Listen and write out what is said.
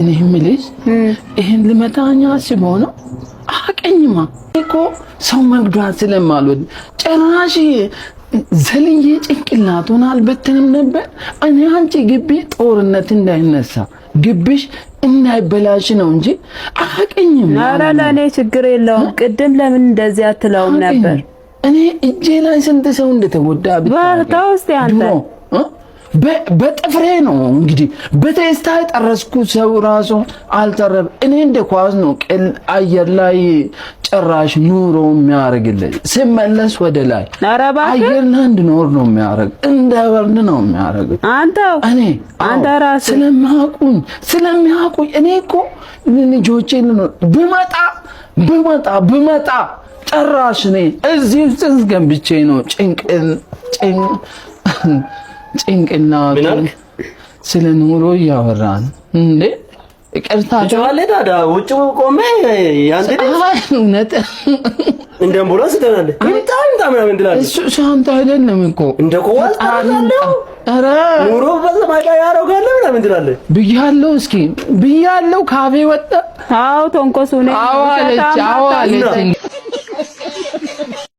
እኔ ምልሽ ይሄን ልመታኛ ሲሆን አቀኝማ እኮ ሰው መግዳት ስለማልወድ ጭራሽ ዘልዬ ጭንቅላቱን አልበትንም ነበር። እኔ አንቺ ግቢ ጦርነት እንዳይነሳ ግቢሽ እንዳይበላሽ ነው እንጂ አቀኝማ። ኧረ ለኔ ችግር የለውም። ቅድም ለምን እንደዚህ አትለውም ነበር? እኔ እጄ ላይ ስንት ሰው እንደተጎዳ ባርታው እስቲ አንተ በጥፍሬ ነው እንግዲህ በቴስታ ጠረስኩ። ሰው ራሱ አልተረበ። እኔ እንደ ኳስ ነው ቅል አየር ላይ ጭራሽ ኑሮ የሚያርግልኝ ሲመለስ ወደ ላይ አየር ላይ እንድኖር ነው የሚያርግ፣ እንደበርድ ነው የሚያርግ። አንተ ራስ ስለሚያውቁኝ እኔ እኮ ልጆቼ ብመጣ ጭራሽ እኔ እዚህ ውስጥ ገንብቼ ነው ጭንቅላቱ ስለ ኑሮ እያወራን እንዴ? ይቅርታ ታዳ ውጭ ቆሜ ያንተ እውነት እንደ አምቡላንስ ተናለ እንታ ምናምን እንድላለን። እሱ ሻንታ አይደለም እኮ እንደ ቆዋል ታላለው። ኧረ ኑሮ በሰማይ ላይ ያረጋል ምናምን እንድላለን ብያለሁ። እስኪ ብያለሁ ካፌ ወጣ። አዎ ተንኮሱ ነው። አዎ አለች።